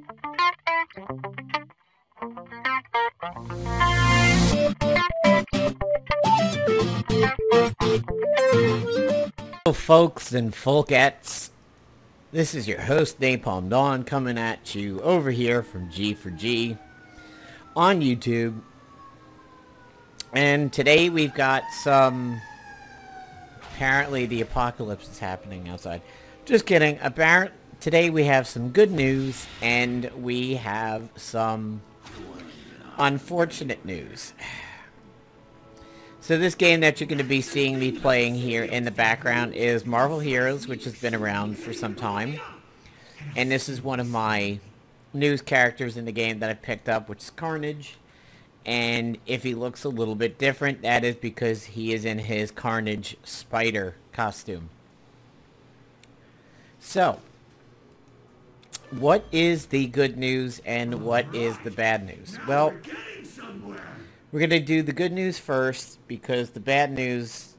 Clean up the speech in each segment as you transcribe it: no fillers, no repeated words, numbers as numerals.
Hello folks and folkettes, this is your host Napalm Dawn coming at you over here from G4G on YouTube. And today we've got some, apparently the apocalypse is happening outside. Just kidding. Today we have some good news and we have some unfortunate news. So this game that you're going to be seeing me playing here in the background is Marvel Heroes, which has been around for some time. And this is one of my news characters in the game that I picked up, which is Carnage. And if he looks a little bit different, that is because he is in his Carnage spider costume. So, what is the good news and what is the bad news? Well, we're going to do the good news first because the bad news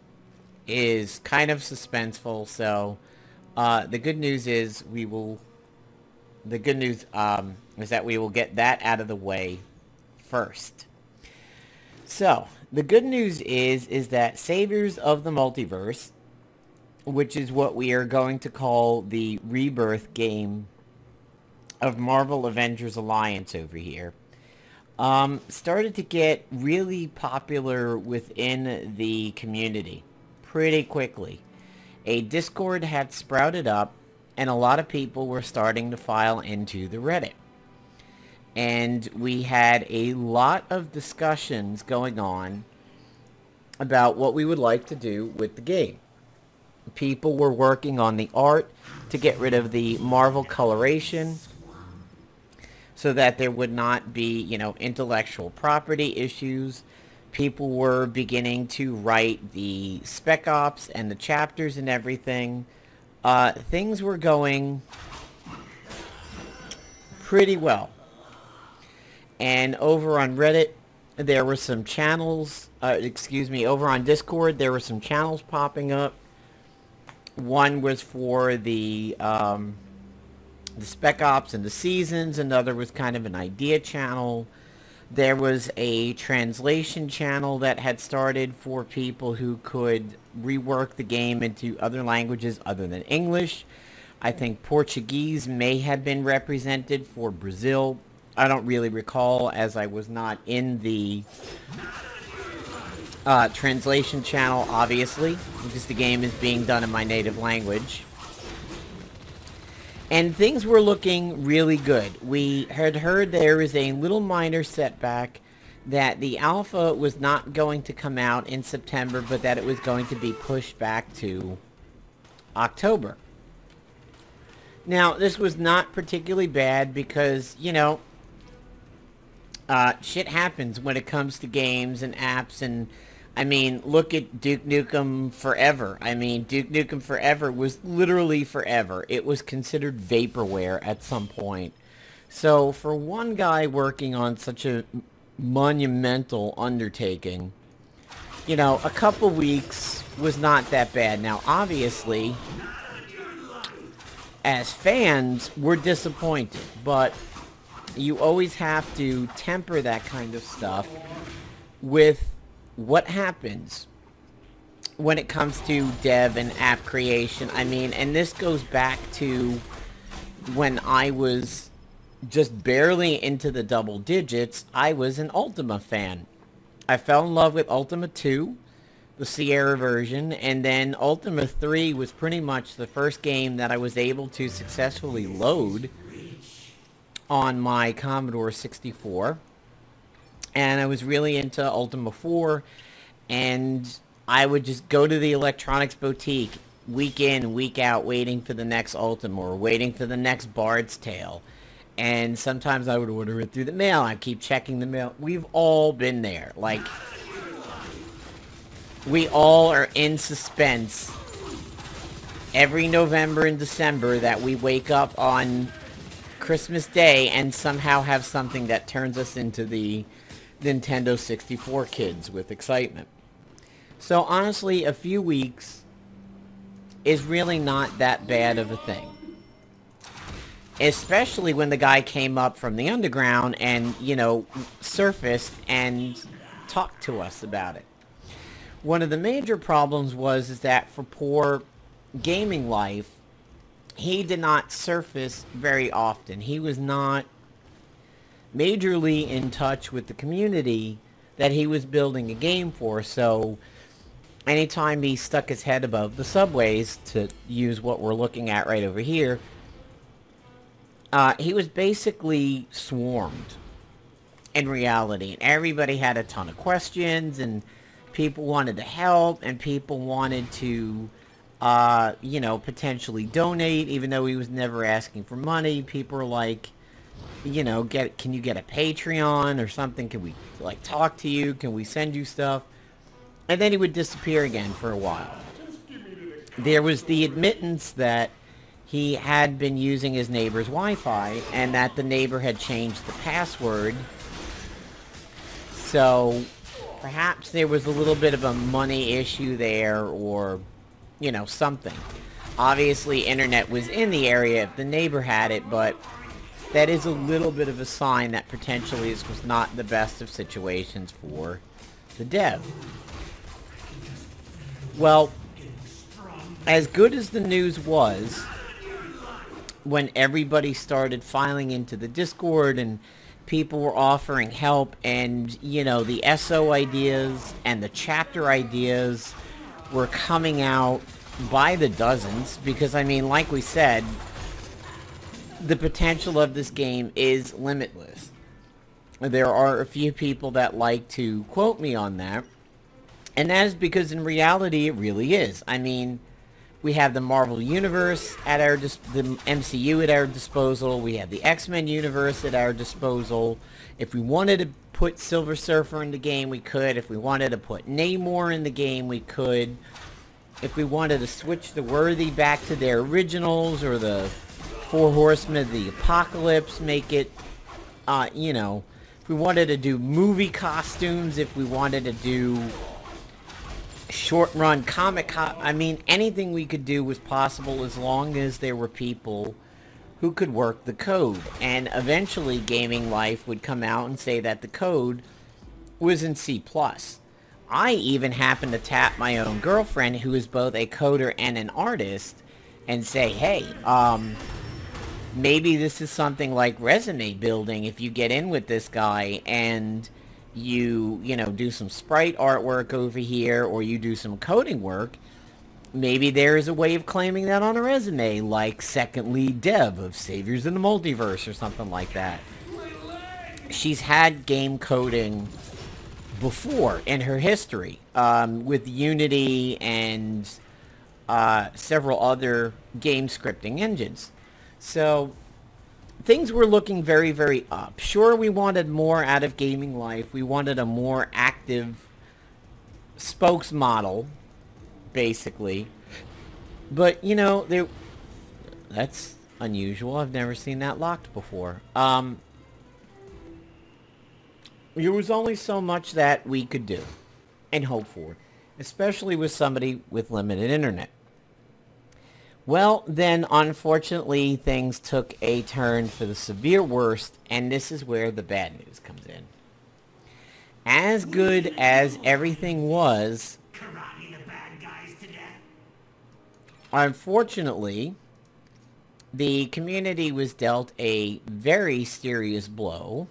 is kind of suspenseful. So, the good news is is that we will get that out of the way first. So, the good news is that Saviors of the Multiverse, which is what we are going to call the rebirth game of Marvel Avengers Alliance over here, started to get really popular within the community pretty quickly. A Discord had sprouted up and a lot of people were starting to file into the Reddit. And we had a lot of discussions going on about what we would like to do with the game. People were working on the art to get rid of the Marvel coloration so that there would not be, intellectual property issues. People were beginning to write the spec ops and the chapters and everything. Things were going pretty well. And over on Reddit, there were some channels, over on Discord, there were some channels popping up. One was for the spec ops and the seasons. Another was kind of an idea channel. There was a translation channel that had started for people who could rework the game into other languages other than English. I think Portuguese may have been represented for Brazil. I don't really recall, as I was not in the translation channel, obviously, because the game is being done in my native language. And things were looking really good. We had heard there was a little minor setback, that the alpha was not going to come out in September, but that it was going to be pushed back to October. Now, this was not particularly bad because, shit happens when it comes to games and apps. And I mean, look at Duke Nukem Forever. I mean, Duke Nukem Forever was literally forever. It was considered vaporware at some point. So for one guy working on such a monumental undertaking, a couple weeks was not that bad. Now, obviously, as fans, we're disappointed, but you always have to temper that kind of stuff with what happens when it comes to dev and app creation. I mean, and this goes back to when I was just barely into the double digits. I was an Ultima fan. I fell in love with Ultima 2, the Sierra version, and then Ultima 3 was pretty much the first game that I was able to successfully load on my Commodore 64. And I was really into Ultima 4, and I would just go to the electronics boutique week in, week out, waiting for the next Ultima or waiting for the next Bard's Tale. And sometimes I would order it through the mail. I keep checking the mail. We've all been there. Like, we all are in suspense every November and December that we wake up on Christmas Day and somehow have something that turns us into the Nintendo 64 kids with excitement. So honestly, a few weeks is really not that bad of a thing. especially when the guy came up from the underground and, you know, surfaced and talked to us about it. One of the major problems is that for poor Gaming Life, he did not surface very often. He was not majorly in touch with the community that he was building a game for, so anytime he stuck his head above the subways, to use what we're looking at right over here, he was basically swarmed in reality. And everybody had a ton of questions, and people wanted to help, and people wanted to, you know, potentially donate, even though he was never asking for money. People were like, you know, can you get a Patreon or something? Can we, like, talk to you? Can we send you stuff? And then he would disappear again for a while. There was the admittance that he had been using his neighbor's Wi-Fi, and that the neighbor had changed the password. So perhaps there was a little bit of a money issue there, or, you know, something. Obviously, internet was in the area if the neighbor had it, but that is a little bit of a sign that potentially this was not the best of situations for the dev. Well, as good as the news was, when everybody started filing into the Discord and people were offering help, and, you know, the SO ideas and the chapter ideas were coming out by the dozens, because, I mean, like we said, the potential of this game is limitless. There are a few people that like to quote me on that, and that is because in reality it really is. I mean, we have the Marvel Universe at our the MCU at our disposal. We have the X-Men universe at our disposal. If we wanted to put Silver Surfer in the game, we could. If we wanted to put Namor in the game, we could. If we wanted to switch the Worthy back to their originals, or the Four Horsemen of the Apocalypse, make it, you know, if we wanted to do movie costumes, if we wanted to do short-run I mean, anything we could do was possible as long as there were people who could work the code. And eventually Gaming Life would come out and say that the code was in C++. I even happened to tap my own girlfriend, who is both a coder and an artist, and say, hey, maybe this is something like resume building. If you get in with this guy and you know, do some sprite artwork over here, or you do some coding work, maybe there is a way of claiming that on a resume, like second lead dev of Saviors in the Multiverse or something like that. She's had game coding before in her history, with Unity and several other game scripting engines. So things were looking very, very up. Sure, we wanted more out of Gaming Life. We wanted a more active spokes model, basically. But, you know, that's unusual. I've never seen that locked before. There was only so much that we could do and hope for, especially with somebody with limited internet. Well, then, unfortunately, things took a turn for the severe worst, and this is where the bad news comes in. As good as everything was, unfortunately, the community was dealt a very serious blow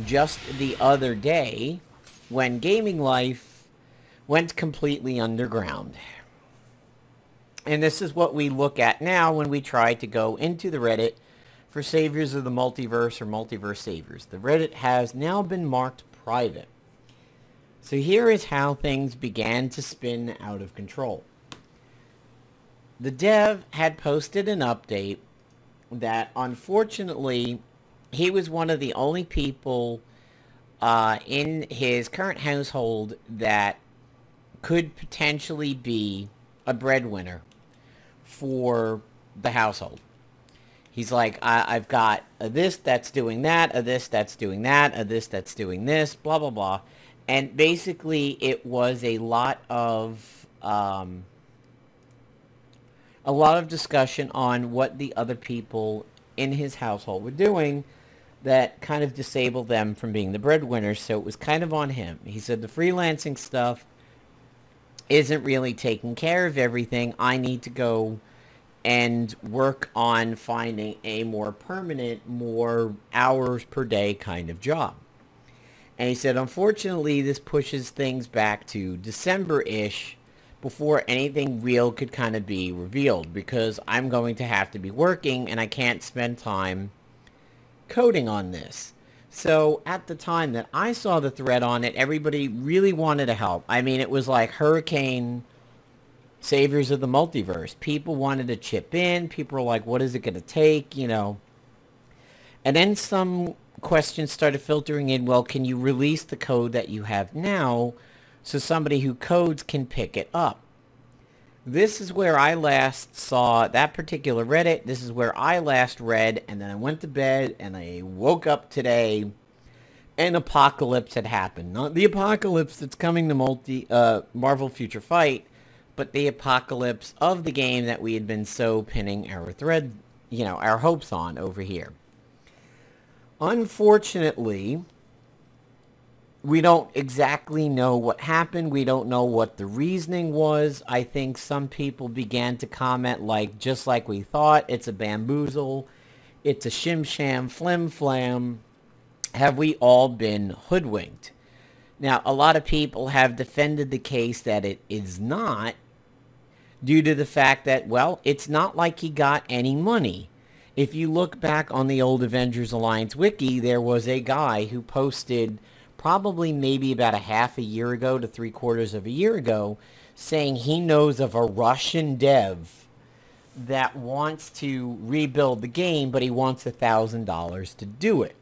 just the other day when Gaming Life went completely underground. And this is what we look at now when we try to go into the Reddit for Saviors of the Multiverse or Multiverse Saviors. The Reddit has now been marked private. So here is how things began to spin out of control. The dev had posted an update that, unfortunately, he was one of the only people in his current household that could potentially be a breadwinner for the household. He's like, I've got a this that's doing that, a this that's doing that, a this that's doing this, blah, blah, blah. And basically it was a lot of discussion on what the other people in his household were doing that kind of disabled them from being the breadwinners, so it was kind of on him. He said the freelancing stuff isn't really taking care of everything. I need to go and work on finding a more permanent, more hours per day kind of job. And he said, unfortunately, this pushes things back to December-ish before anything real could kind of be revealed, because I'm going to have to be working and I can't spend time coding on this. So at the time that I saw the thread on it, everybody really wanted to help. I mean, it was like Hurricane Saviors of the Multiverse. People wanted to chip in. People were like, what is it going to take, you know? And then some questions started filtering in. Well, can you release the code that you have now so somebody who codes can pick it up? This is where I last saw that particular Reddit. This is where I last read, and then I went to bed, and I woke up today, and apocalypse had happened. Not the apocalypse that's coming to Marvel Future Fight, but the apocalypse of the game that we had been so pinning our thread, you know, our hopes on over here. Unfortunately, we don't exactly know what happened. We don't know what the reasoning was. I think some people began to comment like, just like we thought, it's a bamboozle, it's a shim-sham, flim-flam. Have we all been hoodwinked? Now, a lot of people have defended the case that it is not, due to the fact that, well, it's not like he got any money. If you look back on the old Avengers Alliance wiki, there was a guy who posted probably maybe about a half a year ago to 3/4 of a year ago, saying he knows of a Russian dev that wants to rebuild the game, but he wants $1,000 to do it.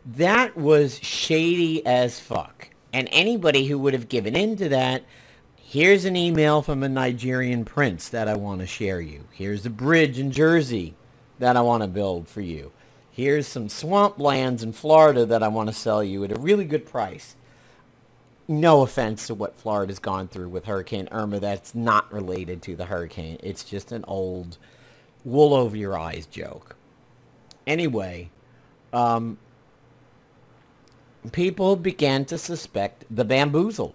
That was shady as fuck. And anybody who would have given in to that, here's an email from a Nigerian prince that I want to share you. Here's a bridge in Jersey that I want to build for you. Here's some swamplands in Florida that I want to sell you at a really good price. No offense to what Florida's gone through with Hurricane Irma. That's not related to the hurricane. It's just an old wool over your eyes joke. Anyway, people began to suspect the bamboozle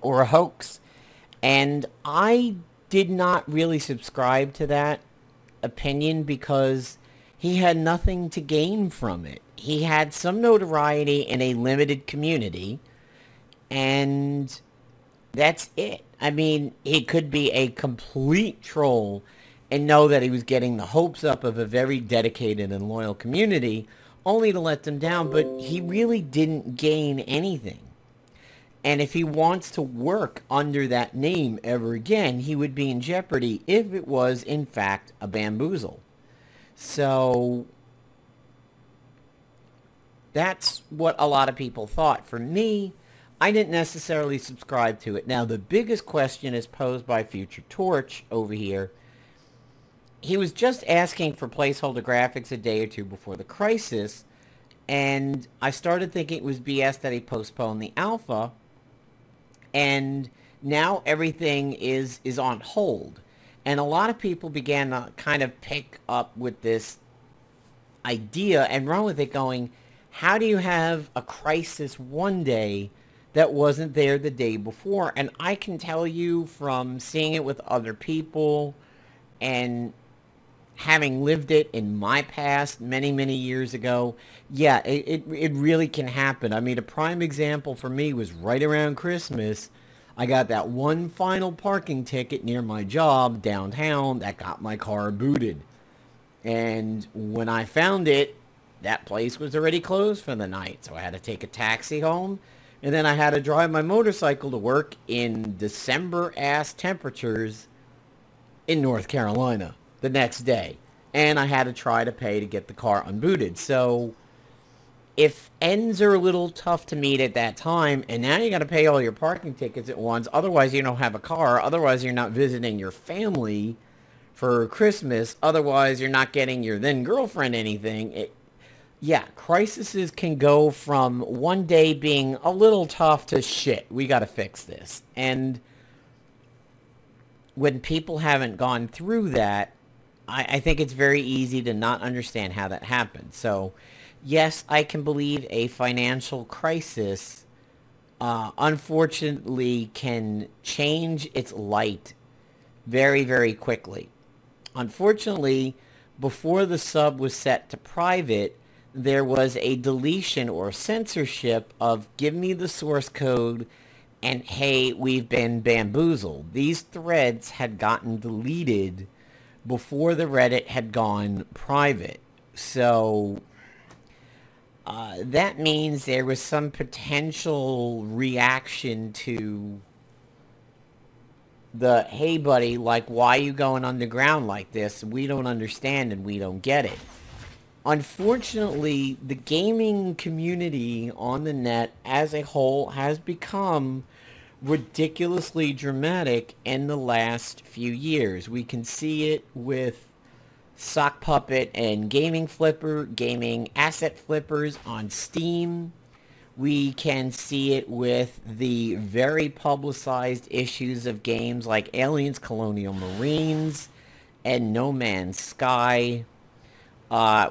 or a hoax. And I did not really subscribe to that opinion because he had nothing to gain from it. He had some notoriety in a limited community, and that's it. I mean, he could be a complete troll and know that he was getting the hopes up of a very dedicated and loyal community, only to let them down, but he really didn't gain anything. And if he wants to work under that name ever again, he would be in jeopardy if it was, in fact, a bamboozle. So that's what a lot of people thought. For me, I didn't necessarily subscribe to it. Now, the biggest question is posed by Future Torch over here. He was just asking for placeholder graphics a day or two before the crisis, and I started thinking it was BS that he postponed the alpha, and now everything is on hold. And a lot of people began to kind of pick up with this idea and run with it going, how do you have a crisis one day that wasn't there the day before? And I can tell you from seeing it with other people and having lived it in my past many, many years ago, yeah, it really can happen. I mean, a prime example for me was right around Christmas. I got that one final parking ticket near my job downtown that got my car booted. And when I found it, that place was already closed for the night. So I had to take a taxi home. And then I had to drive my motorcycle to work in December-ass temperatures in North Carolina the next day. And I had to try to pay to get the car unbooted. So if ends are a little tough to meet at that time, and now you got to pay all your parking tickets at once, otherwise you don't have a car, otherwise you're not visiting your family for Christmas, otherwise you're not getting your then girlfriend anything. Yeah, crises can go from one day being a little tough to shit, we got to fix this. And when people haven't gone through that, I think it's very easy to not understand how that happened. So, yes, I can believe a financial crisis, unfortunately, can change its light very, very quickly. Unfortunately, before the sub was set to private, there was a deletion or censorship of give me the source code and hey, we've been bamboozled. These threads had gotten deleted before the Reddit had gone private. So that means there was some potential reaction to the, hey buddy, like, why are you going underground like this? We don't understand and we don't get it. Unfortunately, the gaming community on the net as a whole has become ridiculously dramatic in the last few years. We can see it with Sock Puppet and Gaming Flipper, gaming asset flippers on Steam. We can see it with the very publicized issues of games like Aliens, Colonial Marines, and No Man's Sky.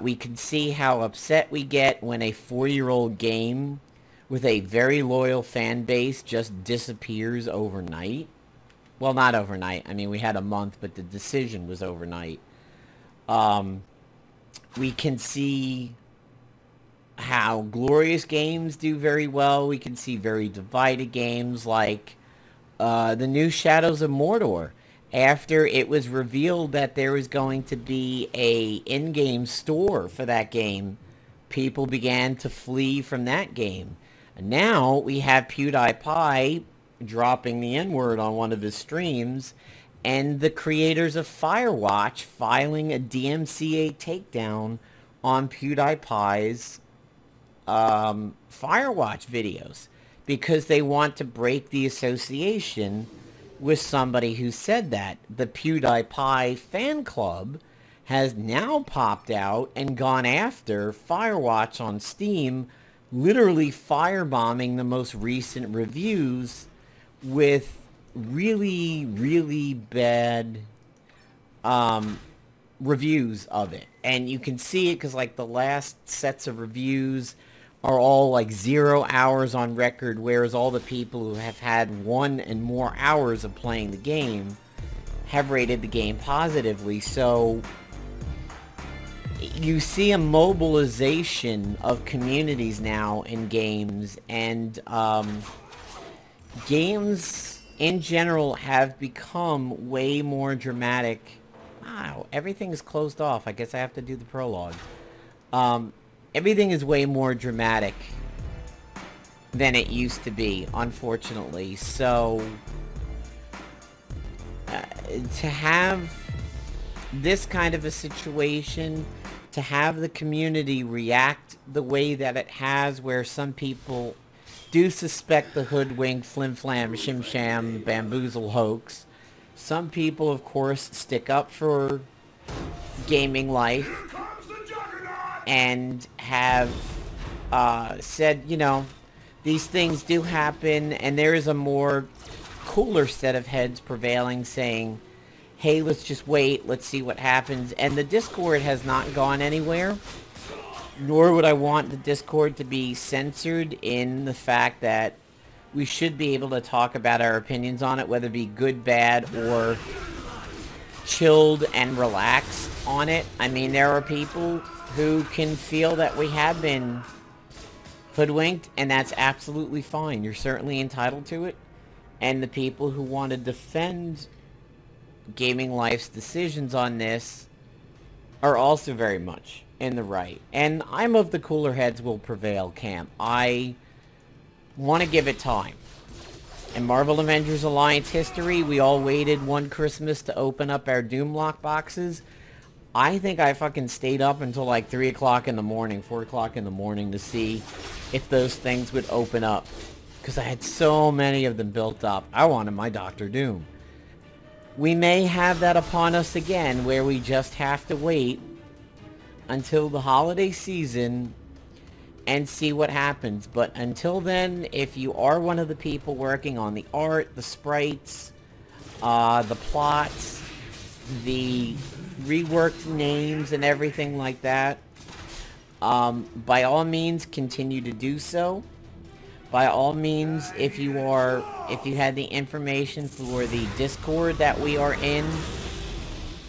We can see how upset we get when a 4-year-old game with a very loyal fan base just disappears overnight. Well, not overnight. I mean, we had a month, but the decision was overnight. We can see how glorious games do very well. We can see very divided games like the new Shadows of Mordor. After it was revealed that there was going to be a in-game store for that game, people began to flee from that game. And now we have PewDiePie dropping the N-word on one of his streams, and the creators of Firewatch filing a DMCA takedown on PewDiePie's Firewatch videos because they want to break the association with somebody who said that. The PewDiePie fan club has now popped out and gone after Firewatch on Steam, literally firebombing the most recent reviews with really, really bad reviews of it. And you can see it because, like, the last sets of reviews are all like 0 hours on record, whereas all the people who have had 1 and more hours of playing the game have rated the game positively. So you see a mobilization of communities now in games, and games in general have become way more dramatic. Wow, everything is closed off. I guess I have to do the prologue. Everything is way more dramatic than it used to be, unfortunately. So, to have this kind of a situation, to have the community react the way that it has, where some people do suspect the hoodwink, flim-flam, shim-sham, bamboozle hoax. Some people, of course, stick up for gaming life and have said, you know, these things do happen, and there is a more cooler set of heads prevailing saying, hey, let's just wait, let's see what happens. And the Discord has not gone anywhere, nor would I want the Discord to be censored in the fact that we should be able to talk about our opinions on it, whether it be good, bad, or chilled and relaxed on it. I mean, there are people who can feel that we have been hoodwinked, and that's absolutely fine. You're certainly entitled to it. And the people who want to defend Gaming Life's decisions on this are also very much in the right. And I'm of the cooler heads will prevail camp. I want to give it time. In Marvel Avengers Alliance history, we all waited one Christmas to open up our Doom lock boxes. I think I fucking stayed up until like 3 o'clock in the morning, 4 o'clock in the morning to see if those things would open up. Because I had so many of them built up. I wanted my Dr. Doom. We may have that upon us again, where we just have to wait until the holiday season and see what happens. But until then, if you are one of the people working on the art, the sprites, the plots, the reworked names and everything like that, by all means, continue to do so. By all means, if you had the information for the Discord that we are in,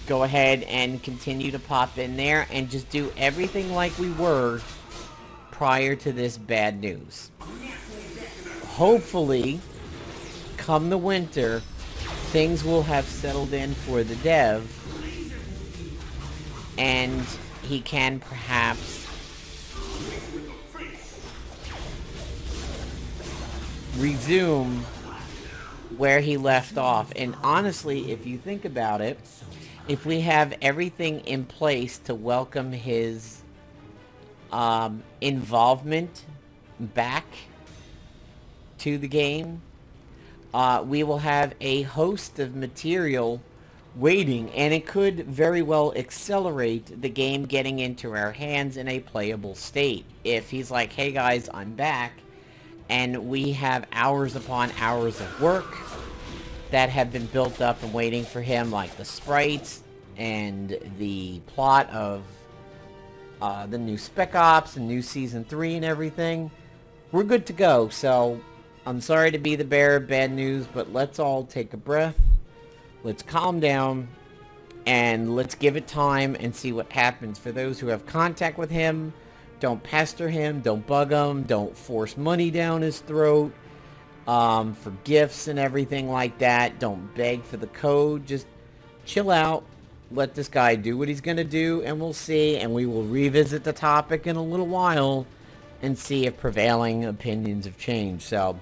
go ahead and continue to pop in there and just do everything like we were prior to this bad news. Hopefully, come the winter, things will have settled in for the dev, and he can perhaps resume where he left off. And honestly, if you think about it, if we have everything in place to welcome his involvement back to the game, we will have a host of material waiting, and it could very well accelerate the game getting into our hands in a playable state. If he's like, hey guys, I'm back, and we have hours upon hours of work that have been built up and waiting for him, like the sprites and the plot of the new Spec Ops and new Season 3 and everything, we're good to go. So, I'm sorry to be the bearer of bad news, but let's all take a breath, let's calm down, and let's give it time and see what happens. For those who have contact with him, don't pester him, don't bug him, don't force money down his throat, for gifts and everything like that. Don't beg for the code. Just chill out. Let this guy do what he's going to do, and we'll see. And we will revisit the topic in a little while and see if prevailing opinions have changed. So,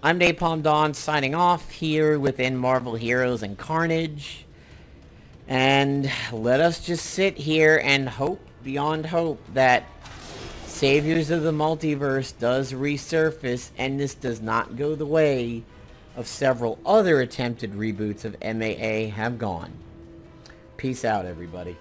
I'm Napalm Dawn signing off here within Marvel Heroes and Carnage. And let us just sit here and hope beyond hope that Saviors of the Multiverse does resurface, and this does not go the way of several other attempted reboots of MAA have gone. Peace out, everybody.